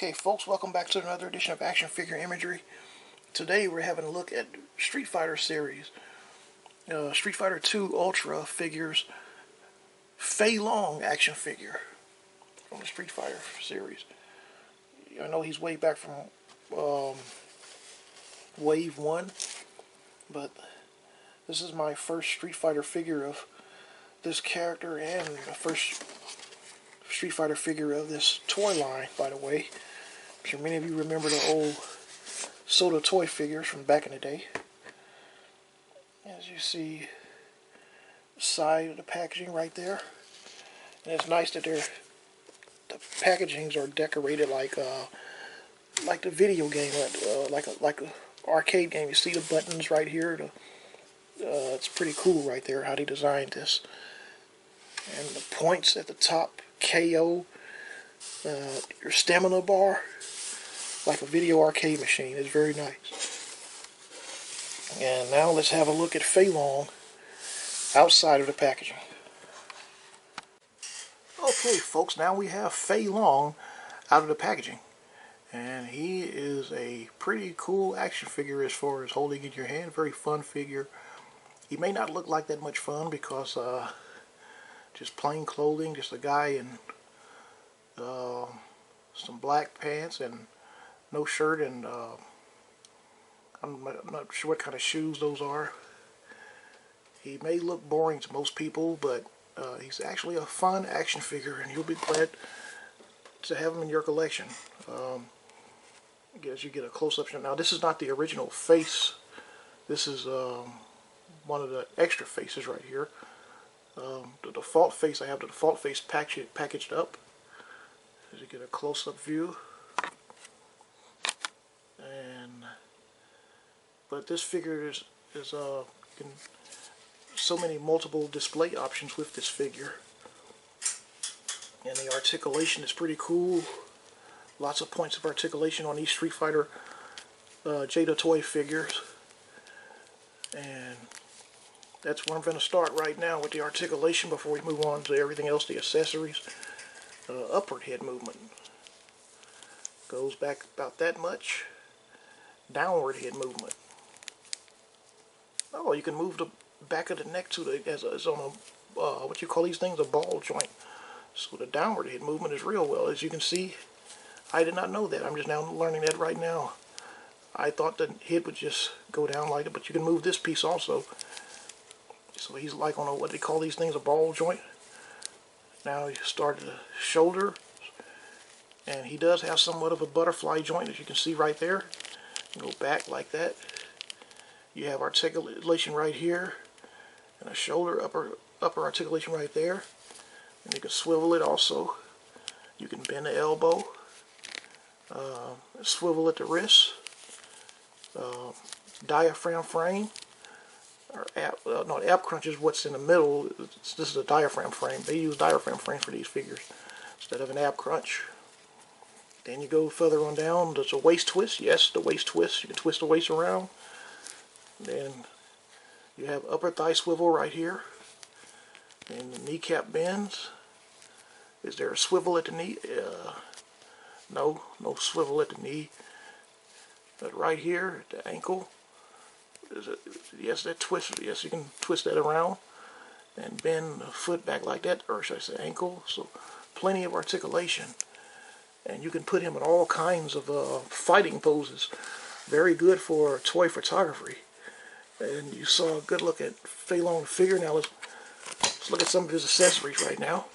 Okay folks, welcome back to another edition of Action Figure Imagery. Today we're having a look at Street Fighter series. Street Fighter 2 Ultra figures Fei Long action figure from the Street Fighter series. I know he's way back from Wave 1, but this is my first Street Fighter figure of this character and the first Street Fighter figure of this toy line, by the way. I'm sure many of you remember the old Soda toy figures from back in the day. As you see, the side of the packaging right there. And it's nice that the packagings are decorated like the video game, like a arcade game. You see the buttons right here. It's pretty cool right there how they designed this. And the points at the top, KO, your stamina bar, like a video arcade machine. It's very nice. And now let's have a look at Fei Long outside of the packaging. Okay folks, now we have Fei Long out of the packaging. And he is a pretty cool action figure as far as holding in your hand. Very fun figure. He may not look like that much fun because just plain clothing, just a guy in some black pants and no shirt, and I'm not sure what kind of shoes those are. He may look boring to most people, but he's actually a fun action figure, and you'll be glad to have him in your collection. As you get a close-up shot. Now, this is not the original face. This is one of the extra faces right here. The default face, I have the default face packaged up. As you get a close-up view. But this figure is so many multiple display options with this figure. And the articulation is pretty cool. Lots of points of articulation on these Street Fighter Jada Toy figures. And that's where I'm going to start right now with the articulation before we move on to everything else, the accessories. Upward head movement. Goes back about that much. Downward head movement. Oh, you can move the back of the neck to the as on a what you call these things, a ball joint. So the downward head movement is real well. As you can see, I did not know that. I'm just now learning that right now. I thought the head would just go down like that, but you can move this piece also. So he's like on a, what they call these things, a ball joint. Now he started the shoulder, and he does have somewhat of a butterfly joint, as you can see right there. Go back like that. You have articulation right here, and a shoulder, upper articulation right there. And you can swivel it also. You can bend the elbow, swivel at the wrist, diaphragm frame, or ab crunch is what's in the middle. This is a diaphragm frame. They use diaphragm frames for these figures instead of an ab crunch. Then you go further on down. There's a waist twist. Yes, the waist twist. You can twist the waist around. Then you have upper thigh swivel right here. And the kneecap bends. Is there a swivel at the knee? No swivel at the knee. But right here, at the ankle, yes, that twist. Yes, you can twist that around and bend the foot back like that, or should I say ankle? So plenty of articulation. And you can put him in all kinds of fighting poses. Very good for toy photography. And you saw a good look at Fei Long figure. Now let's look at some of his accessories right now.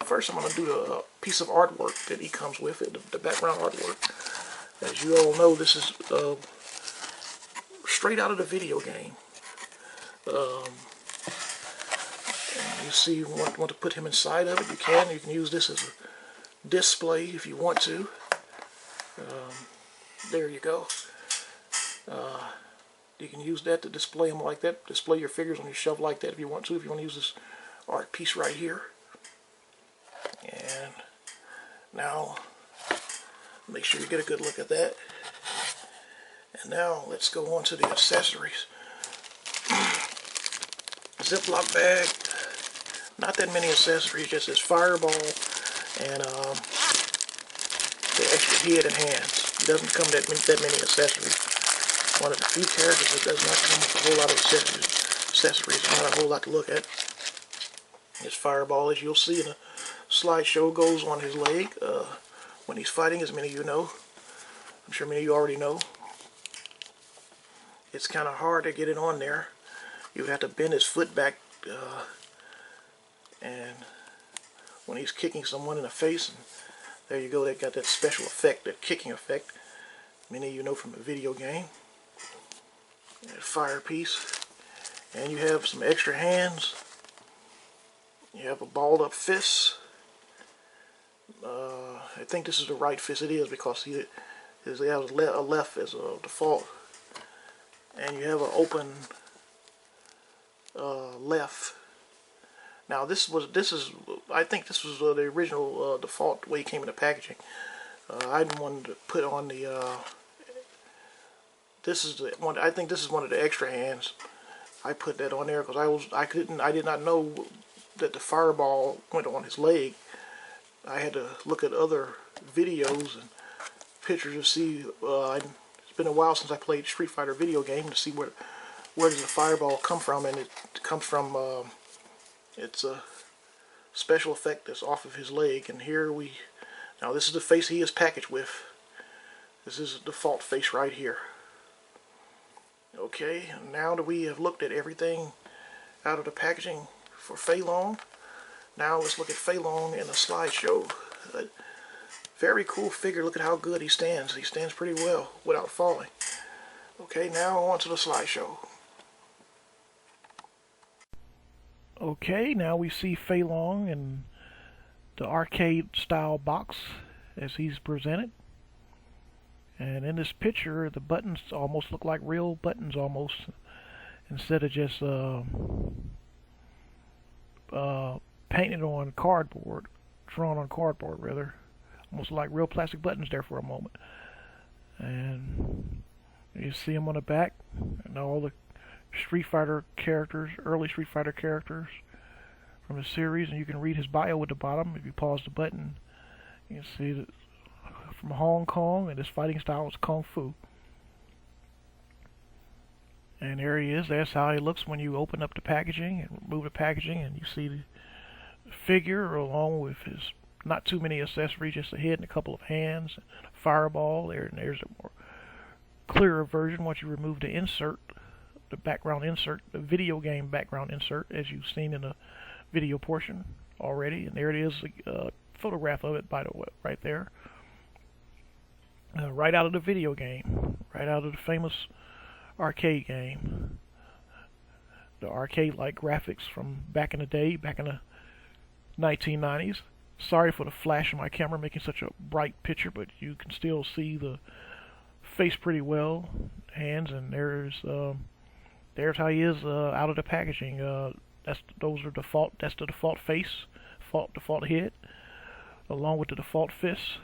First, I'm going to do a piece of artwork that he comes with, the background artwork. As you all know, this is straight out of the video game. And you see, you want to put him inside of it, you can. You can use this as a display if you want to. There you go. You can use that to display them like that. Display your figures on your shelf like that if you want to. If you want to use this art piece right here. And now, make sure you get a good look at that. And now let's go on to the accessories. Ziploc bag. Not that many accessories, just this fireball and the extra head and hands. He doesn't come that many accessories. One of the few characters that does not come with a whole lot of accessories. Not a whole lot to look at. His fireball, as you'll see in the slideshow, goes on his leg when he's fighting, as many of you know. I'm sure many of you already know. It's kind of hard to get it on there. You have to bend his foot back, and when he's kicking someone in the face, and there you go, they got that special effect, that kicking effect. Many of you know from the video game. That fire piece. And you have some extra hands. You have a balled up fist. I think this is the right fist. It is, because he has a left as a default. And you have an open left. Now I think this was the original default way it came in the packaging. I didn't want to put on the this is the one. I think this is one of the extra hands. I put that on there because I did not know that the fireball went on his leg. I had to look at other videos and pictures to see. It's been a while since I played Street Fighter video game to see where does the fireball come from, and it comes from it's a special effect that's off of his leg. And now this is the face he is packaged with. This is the default face right here. Okay, now that we have looked at everything out of the packaging for Fei Long, now let's look at Fei Long in the slideshow. Very cool figure. Look at how good he stands. He stands pretty well without falling. Okay, now on to the slideshow. Okay, now we see Fei Long in the arcade style box as he's presented. And in this picture, the buttons almost look like real buttons, almost, instead of just painted on cardboard, drawn on cardboard rather. Almost like real plastic buttons there for a moment. And you see them on the back, and all the Street Fighter characters, early Street Fighter characters from the series, and you can read his bio at the bottom. If you pause the button, you can see that from Hong Kong, and his fighting style is Kung Fu. And there he is. That's how he looks when you open up the packaging and remove the packaging, and you see the figure along with his not too many accessories, just a head and a couple of hands, and a fireball there. And there's a more clearer version once you remove the insert, the background insert, the video game background insert, as you've seen in the video portion already. And there it is, a photograph of it, by the way, right there. Right out of the video game, right out of the famous arcade game. The arcade-like graphics from back in the day, back in the 1990s. Sorry for the flash of my camera making such a bright picture, but you can still see the face pretty well, hands, and there's how he is out of the packaging. That's the default face, default head, along with the default fist.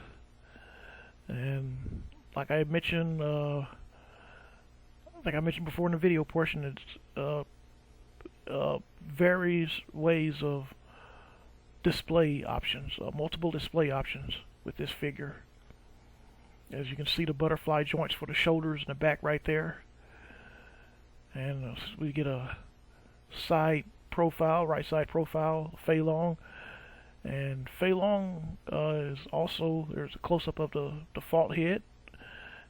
And like I mentioned before in the video portion, it's various ways of display options, multiple display options with this figure. As you can see, the butterfly joints for the shoulders and the back right there. And we get a side profile, right side profile, Fei Long. And Fei Long is also, there's a close-up of the default head.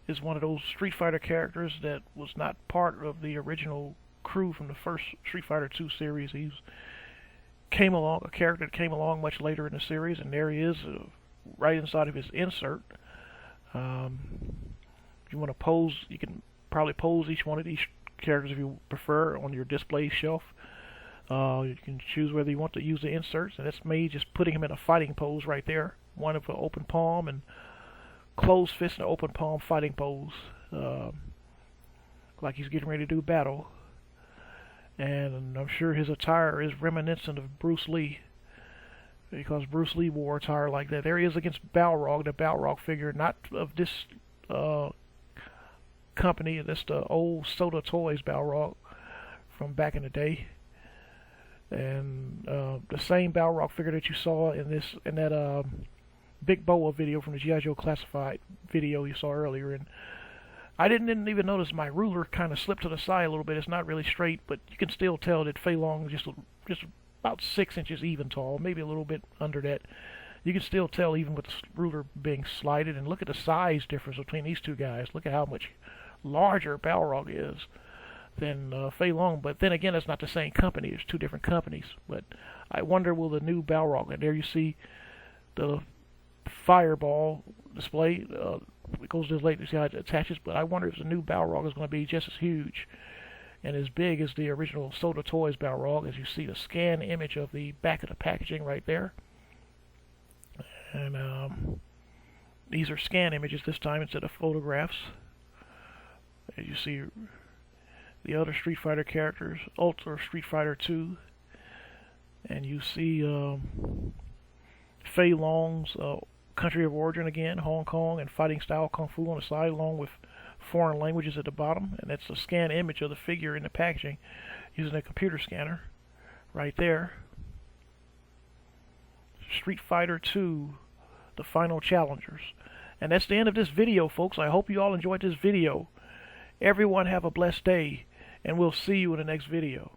Is one of those Street Fighter characters that was not part of the original crew from the first Street Fighter 2 series. A character that came along much later in the series, and there he is, right inside of his insert. If you want to pose, you can probably pose each one of these characters if you prefer on your display shelf. You can choose whether you want to use the inserts, and that's me just putting him in a fighting pose right there. One of an open palm and closed fist and an open palm fighting pose, like he's getting ready to do battle. And I'm sure his attire is reminiscent of Bruce Lee, because Bruce Lee wore attire like that. There he is against Balrog, the Balrog figure, not of this company. That's the old Jada Toys Balrog from back in the day. And the same Balrog figure that you saw in that Big Boa video from the G.I. Joe Classified video you saw earlier, and I didn't even notice my ruler kind of slipped to the side a little bit. It's not really straight, but you can still tell that Fei Long is just about 6 inches even tall, maybe a little bit under that. You can still tell even with the ruler being slided, and look at the size difference between these two guys. Look at how much larger Balrog is than Fei Long, but then again, it's not the same company. It's two different companies. But I wonder, will the new Balrog, and there you see the fireball display. It goes to the late to see how it attaches, but I wonder if the new Balrog is going to be just as huge and as big as the original Jada Toys Balrog, as you see the scan image of the back of the packaging right there. And these are scan images this time instead of photographs. As you see the other Street Fighter characters, Ultra Street Fighter 2, and you see Fei Long's country of origin again, Hong Kong, and fighting style Kung Fu on the side, along with foreign languages at the bottom. And that's a scan image of the figure in the packaging using a computer scanner right there. Street Fighter 2, the final challengers. And that's the end of this video, folks. I hope you all enjoyed this video. Everyone have a blessed day, and we'll see you in the next video.